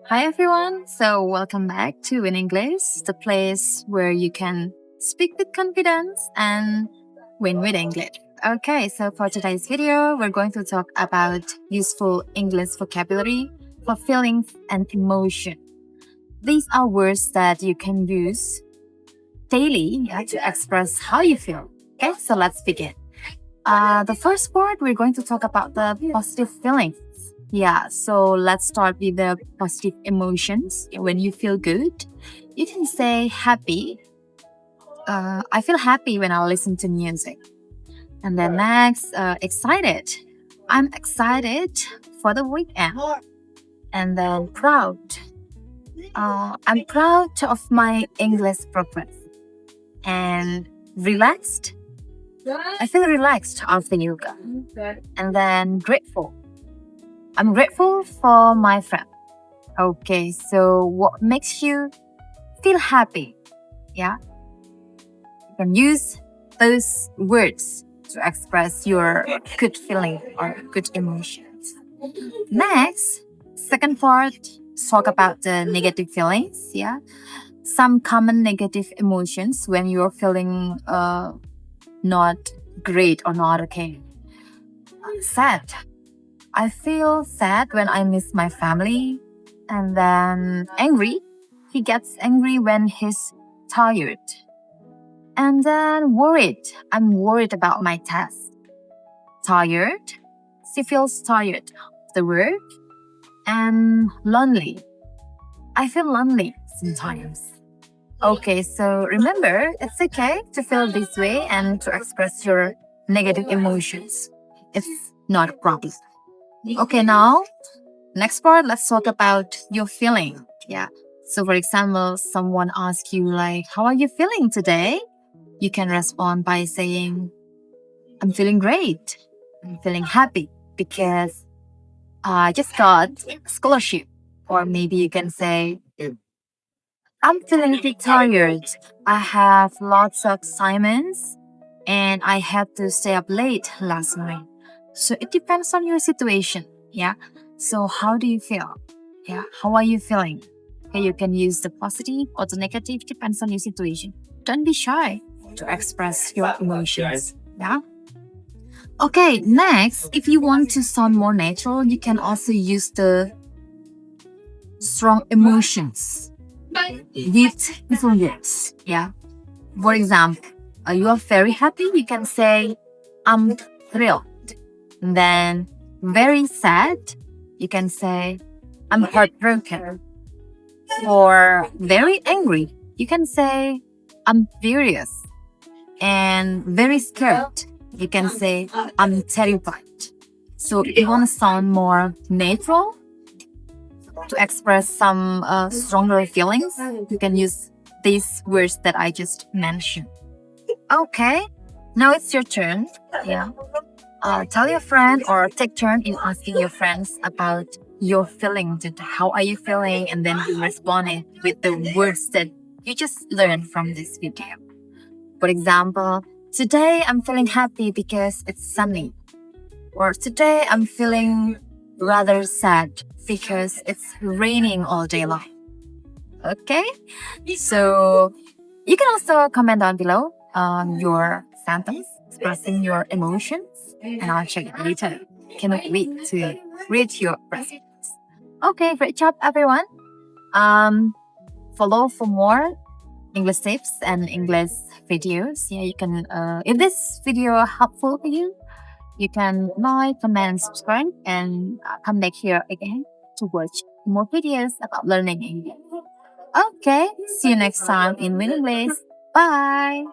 Hi everyone. So welcome back to In English, the place where you can speak with confidence and win with English. Okay, so for today's video, we're going to talk about useful English vocabulary for feelings and emotion. These are words that you can use daily to express how you feel. Okay, so let's begin. The first part, we're going to talk about the positive feelings. Yeah, so let's start with the positive emotions. When you feel good, you can say happy. I feel happy when I listen to music. And then next, excited. I'm excited for the weekend. And then proud. I'm proud of my English progress. And relaxed. I feel relaxed after yoga. And then grateful. I'm grateful for my friend. Okay, so what makes you feel happy? Yeah, you can use those words to express your good feeling or good emotions. Next, second part, talk about the negative feelings. Yeah, some common negative emotions when you're feeling not great or not okay. Sad. I feel sad when I miss my family. And then angry. He gets angry when he's tired. And then worried. I'm worried about my test. Tired. She feels tired of the work. And lonely. I feel lonely sometimes. Okay, so remember, it's okay to feel this way and to express your negative emotions. It's not a problem. Okay, now, next part, let's talk about your feeling. Yeah. So, for example, someone asks you, like, how are you feeling today? You can respond by saying, I'm feeling great. I'm feeling happy because I just got a scholarship. Or maybe you can say, I'm feeling a bit tired. I have lots of assignments and I had to stay up late last night. So it depends on your situation. Yeah. So how do you feel? Yeah. How are you feeling? Okay, you can use the positive or the negative, depends on your situation. Don't be shy to express your emotions. Yeah. Okay, next, if you want to sound more natural, you can also use the strong emotions with little words. Yeah. For example, you are very happy, you can say, I'm thrilled. Then, very sad, you can say, I'm heartbroken. Or very angry, you can say, I'm furious. And very scared, you can say, I'm terrified. So, if you want to sound more natural to express some stronger feelings, you can use these words that I just mentioned. Okay, now it's your turn. Yeah. Tell your friend or take turn in asking your friends about your feelings. How are you feeling? And then you respond it with the words that you just learned from this video. For example, today I'm feeling happy because it's sunny. Or today I'm feeling rather sad because it's raining all day long. Okay? So you can also comment down below your sentence expressing your emotions, and I'll check it later. Cannot wait to read your response. Okay, great job, everyone. Follow for more English tips and English videos. Yeah, you can. If this video helpful for you, you can like, comment, subscribe, and come back here again to watch more videos about learning English. Okay, see you next time in Winning English. Bye.